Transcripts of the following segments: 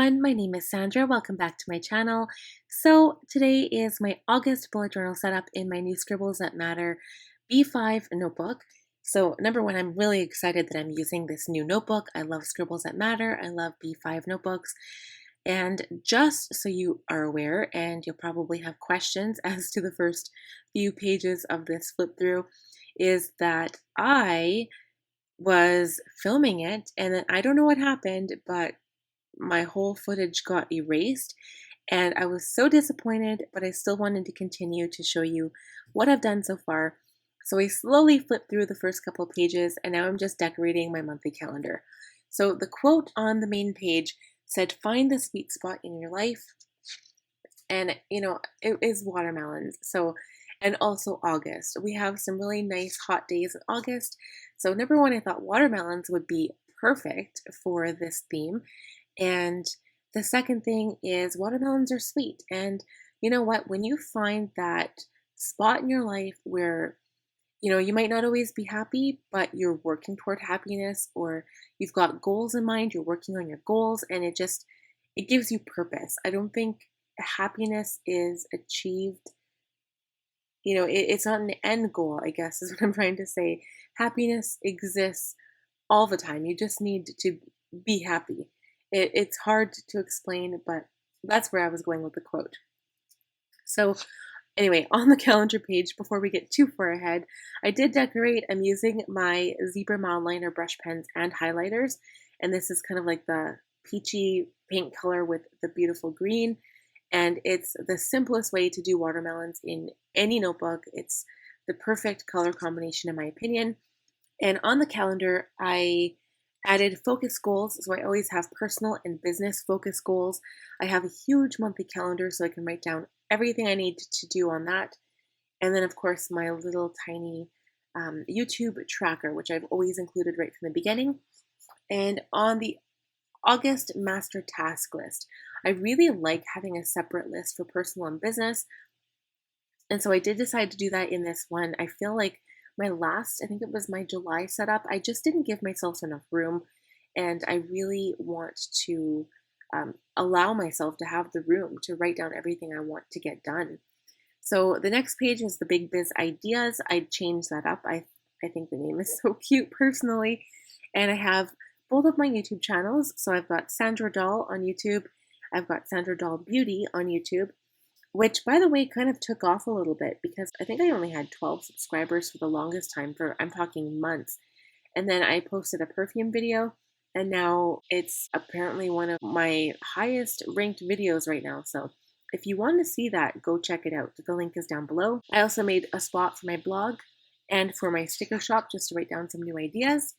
everyone, my name is Sandra. Welcome back to my channel. So today is my August bullet journal setup in my new Scribbles That Matter B5 notebook. So number one, I'm really excited that I'm using this new notebook. I love Scribbles That Matter. I love B5 notebooks. And just so you are aware, and you'll probably have questions as to the first few pages of this flip through, is that I was filming it and then I don't know what happened, but my whole footage got erased and I was so disappointed, but I still wanted to continue to show you what I've done so far. So I slowly flipped through the first couple of pages and now I'm just decorating my monthly calendar. So the quote on the main page said, "Find the sweet spot in your life." And it is watermelons. So, and also August. We have some really nice hot days in August. So number one, I thought watermelons would be perfect for this theme. And the second thing is watermelons are sweet. And you know what? When you find that spot in your life where, you might not always be happy, but you're working toward happiness, or you've got goals in mind, you're working on your goals, and it gives you purpose. I don't think happiness is achieved. It's not an end goal, I guess, is what I'm trying to say. Happiness exists all the time. You just need to be happy. It's hard to explain, but that's where I was going with the quote. So anyway, on the calendar page, before we get too far ahead, I did decorate. I'm using my Zebra Mound Liner brush pens and highlighters, and this is kind of like the peachy paint color with the beautiful green. And it's the simplest way to do watermelons in any notebook. It's the perfect color combination in my opinion. And on the calendar, I added focus goals. So I always have personal and business focus goals. I have a huge monthly calendar so I can write down everything I need to do on that. And then of course my little tiny YouTube tracker, which I've always included right from the beginning. And on the August master task list, I really like having a separate list for personal and business. And so I did decide to do that in this one. I feel like I think it was my July setup, I just didn't give myself enough room. And I really want to allow myself to have the room to write down everything I want to get done. So the next page is the big Biz Ideas. I changed that up. I think the name is so cute personally. And I have both of my YouTube channels. So I've got Sandra Dahl on YouTube. I've got Sandra Dahl Beauty on YouTube, which by the way kind of took off a little bit because I think I only had 12 subscribers for the longest time, I'm talking months. And then I posted a perfume video and now it's apparently one of my highest ranked videos right now. So if you want to see that, go check it out. The link is down below. I also made a spot for my blog and for my sticker shop just to write down some new ideas.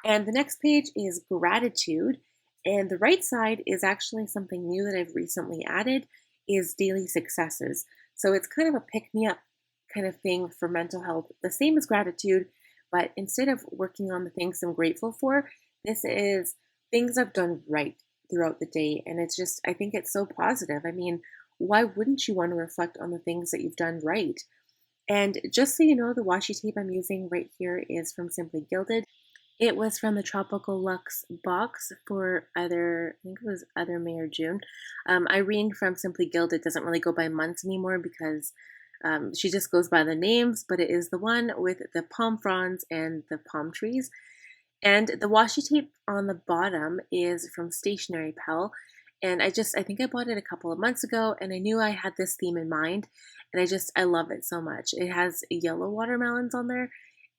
And the next page is gratitude. And the right side is actually something new that I've recently added, is daily successes. So it's kind of a pick-me-up kind of thing for mental health, the same as gratitude, but instead of working on the things I'm grateful for, this is things I've done right throughout the day. And I think it's so positive. I mean, why wouldn't you want to reflect on the things that you've done right? And just so you know, the washi tape I'm using right here is from Simply Gilded. It was from the Tropical Luxe box for I think it was either May or June. Irene from Simply Gilded doesn't really go by months anymore because she just goes by the names, but it is the one with the palm fronds and the palm trees. And the washi tape on the bottom is from Stationery Pal. And I think I bought it a couple of months ago and I knew I had this theme in mind. And I love it so much. It has yellow watermelons on there.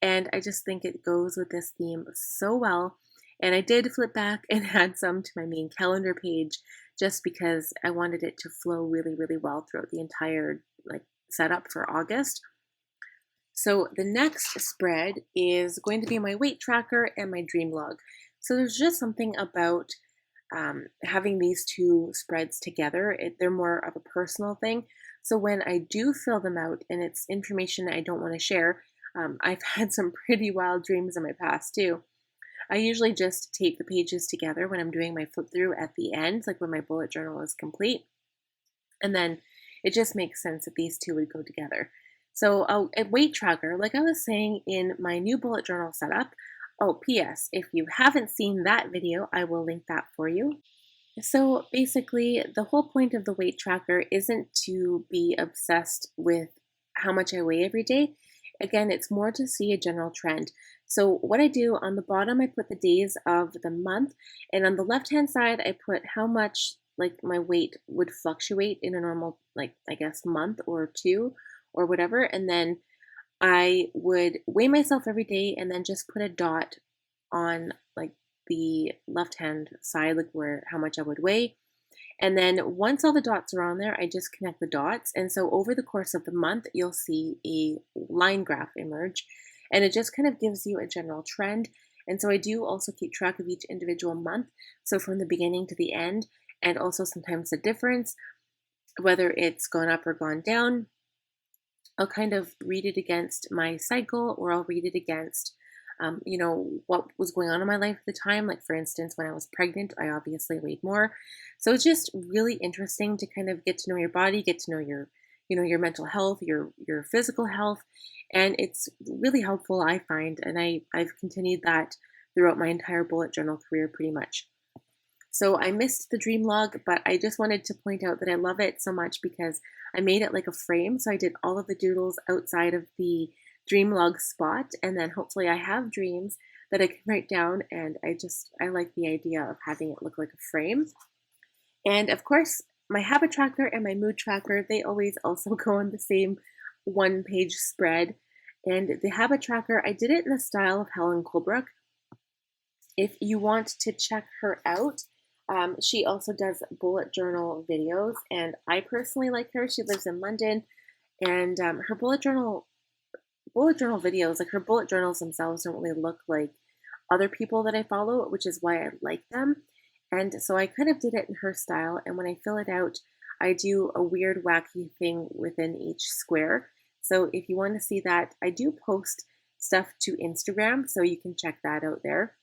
And I just think it goes with this theme so well. And I did flip back and add some to my main calendar page just because I wanted it to flow really, really well throughout the entire setup for August. So the next spread is going to be my weight tracker and my dream log. So there's just something about having these two spreads together. They're more of a personal thing. So when I do fill them out and it's information I don't want to share, I've had some pretty wild dreams in my past too. I usually just tape the pages together when I'm doing my flip through at the end, like when my bullet journal is complete. And then it just makes sense that these two would go together. So a weight tracker, like I was saying in my new bullet journal setup. Oh, P.S. If you haven't seen that video, I will link that for you. So basically, the whole point of the weight tracker isn't to be obsessed with how much I weigh every day. Again, it's more to see a general trend. So, what I do on the bottom, I put the days of the month, and on the left hand side, I put how much like my weight would fluctuate in a normal, like I guess, month or two or whatever. And then I would weigh myself every day and then just put a dot on like the left hand side, like where how much I would weigh. And then once all the dots are on there, I just connect the dots. And so over the course of the month, you'll see a line graph emerge. And it just kind of gives you a general trend. And so I do also keep track of each individual month. So from the beginning to the end, and also sometimes the difference, whether it's gone up or gone down. I'll kind of read it against my cycle, or I'll read it against, what was going on in my life at the time. Like, for instance, when I was pregnant, I obviously weighed more. So it's just really interesting to kind of get to know your body, get to know your mental health, your physical health. And it's really helpful, I find. And I've continued that throughout my entire bullet journal career pretty much. So I missed the dream log, but I just wanted to point out that I love it so much because I made it like a frame. So I did all of the doodles outside of the dream log spot, and then hopefully I have dreams that I can write down. And I like the idea of having it look like a frame. And of course, my habit tracker and my mood tracker, they always also go on the same one-page spread. And the habit tracker, I did it in the style of Helen Colebrook. If you want to check her out, she also does bullet journal videos, and I personally like her. She lives in London, and her bullet journal videos, like her bullet journals themselves, don't really look like other people that I follow, which is why I like them. And so I kind of did it in her style, and when I fill it out, I do a weird, wacky thing within each square. So if you want to see that, I do post stuff to Instagram, so you can check that out there.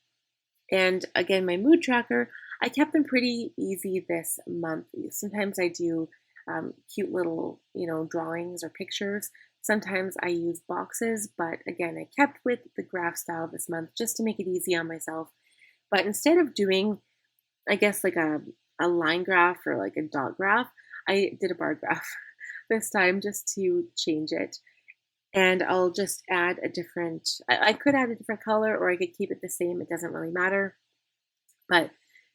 And again, my mood tracker, I kept them pretty easy this month. Sometimes I do cute little, drawings or pictures. Sometimes I use boxes, but again, I kept with the graph style this month just to make it easy on myself. But instead of doing, I guess, like a line graph or like a dot graph, I did a bar graph this time just to change it. And I'll just add a different, I could add a different color or I could keep it the same. It doesn't really matter. But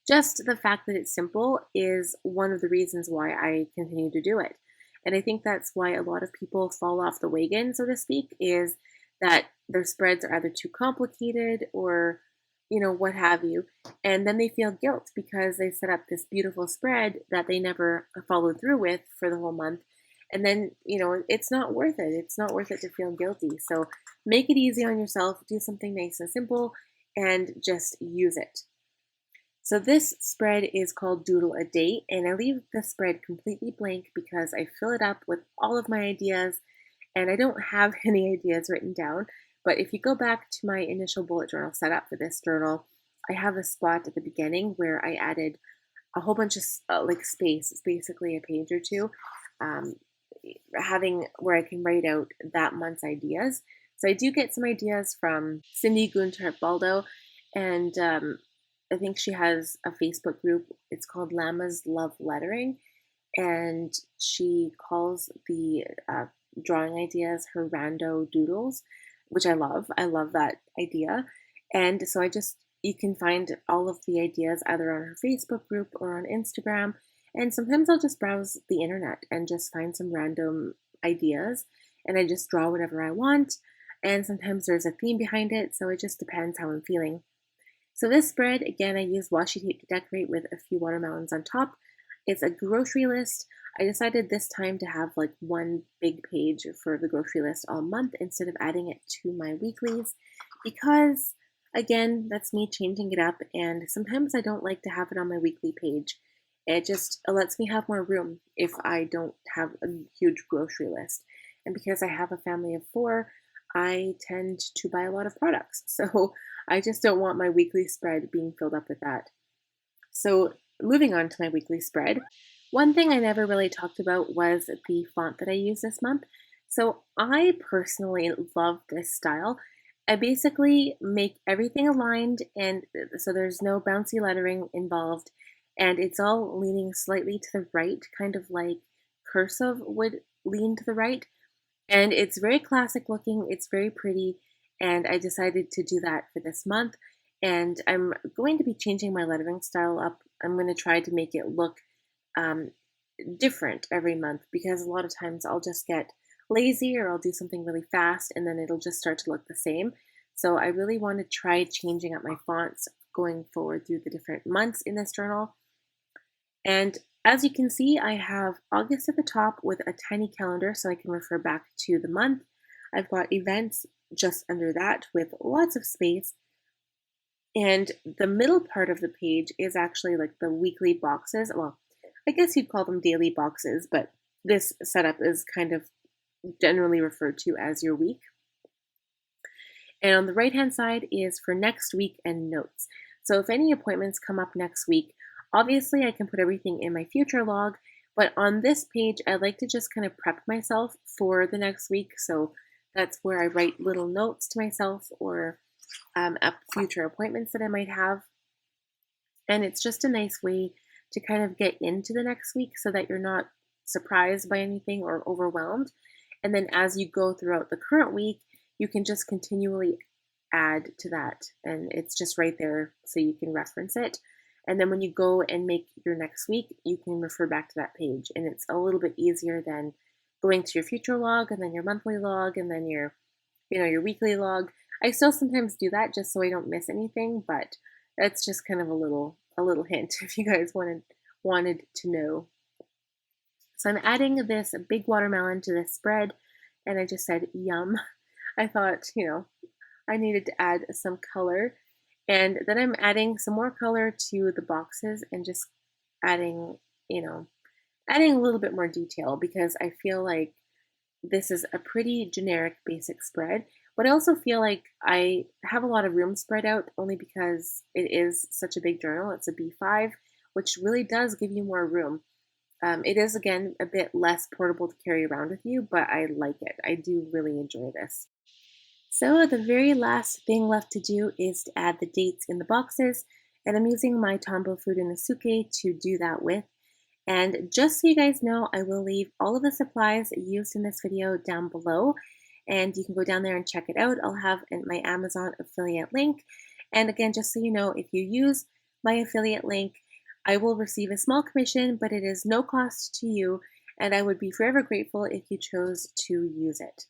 just the fact that it's simple is one of the reasons why I continue to do it. And I think that's why a lot of people fall off the wagon, so to speak, is that their spreads are either too complicated or, what have you. And then they feel guilt because they set up this beautiful spread that they never followed through with for the whole month. And then, it's not worth it. It's not worth it to feel guilty. So make it easy on yourself, do something nice and simple, and just use it. So this spread is called Doodle a Day, and I leave the spread completely blank because I fill it up with all of my ideas, and I don't have any ideas written down. But if you go back to my initial bullet journal setup for this journal, I have a spot at the beginning where I added a whole bunch of like space. It's basically a page or two, having where I can write out that month's ideas. So I do get some ideas from Cindy Gunther Baldo, and I think she has a Facebook group. It's called Llamas Love Lettering, and she calls the drawing ideas her rando doodles, which I love. I love that idea. And so you can find all of the ideas either on her Facebook group or on Instagram. And sometimes I'll just browse the internet and just find some random ideas, and I just draw whatever I want. And sometimes there's a theme behind it, so it just depends how I'm feeling. So this spread, again, I use washi tape to decorate with a few watermelons on top. It's a grocery list. I decided this time to have like one big page for the grocery list all month instead of adding it to my weeklies because, again, that's me changing it up, and sometimes I don't like to have it on my weekly page. It just lets me have more room if I don't have a huge grocery list. And because I have a family of 4, I tend to buy a lot of products. So I just don't want my weekly spread being filled up with that. So moving on to my weekly spread, one thing I never really talked about was the font that I use this month. So I personally love this style. I basically make everything aligned, and so there's no bouncy lettering involved. and it's all leaning slightly to the right, kind of like cursive would lean to the right. And it's very classic looking, it's very pretty, and I decided to do that for this month. And I'm going to be changing my lettering style up. I'm going to try to make it look um, different every month because a lot of times I'll just get lazy or I'll do something really fast and then it'll just start to look the same. So I really want to try changing up my fonts going forward through the different months in this journal. And as you can see, I have August at the top with a tiny calendar so I can refer back to the month. I've got events just under that with lots of space. And the middle part of the page is actually like the weekly boxes. Well, I guess you'd call them daily boxes, but this setup is kind of generally referred to as your week. And on the right-hand side is for next week and notes. So if any appointments come up next week, obviously I can put everything in my future log, but on this page, I like to just kind of prep myself for the next week. So that's where I write little notes to myself or future appointments that I might have. And it's just a nice way to kind of get into the next week so that you're not surprised by anything or overwhelmed. And then as you go throughout the current week, you can just continually add to that. And it's just right there so you can reference it. And then when you go and make your next week, you can refer back to that page. And it's a little bit easier than going to your future log and then your monthly log and then your weekly log. I still sometimes do that just so I don't miss anything, but that's just kind of a little hint if you guys wanted to know. So I'm adding this big watermelon to this spread, and I just said yum. I thought, I needed to add some color. And then I'm adding some more color to the boxes and just adding a little bit more detail because I feel like this is a pretty generic basic spread, but I also feel like I have a lot of room spread out only because it is such a big journal. It's a B5, which really does give you more room. It is, again, a bit less portable to carry around with you, but I like it. I do really enjoy this. So the very last thing left to do is to add the dates in the boxes, and I'm using my Tombow Food Inosuke to do that with. And just so you guys know, I will leave all of the supplies used in this video down below, and you can go down there and check it out. I'll have my Amazon affiliate link. And again, just so you know, if you use my affiliate link, I will receive a small commission, but it is no cost to you, and I would be forever grateful if you chose to use it.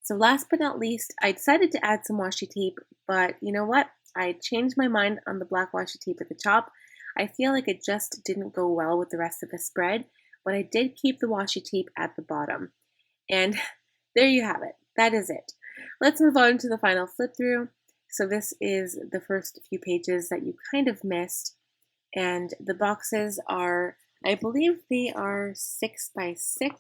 So last but not least, I decided to add some washi tape, but you know what? I changed my mind on the black washi tape at the top. I feel like it just didn't go well with the rest of the spread, but I did keep the washi tape at the bottom. And there you have it. That is it. Let's move on to the final flip through. So this is the first few pages that you kind of missed. And the boxes are, I believe they are 6 by 6.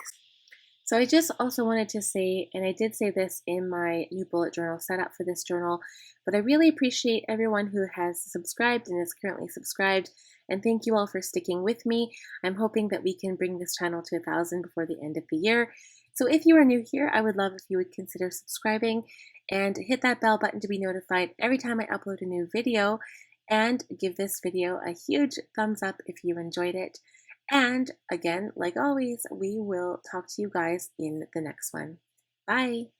So I just also wanted to say, and I did say this in my new bullet journal setup for this journal, but I really appreciate everyone who has subscribed and is currently subscribed, and thank you all for sticking with me. I'm hoping that we can bring this channel to 1,000 before the end of the year. So if you are new here, I would love if you would consider subscribing and hit that bell button to be notified every time I upload a new video, and give this video a huge thumbs up if you enjoyed it. And again, like always, we will talk to you guys in the next one. Bye.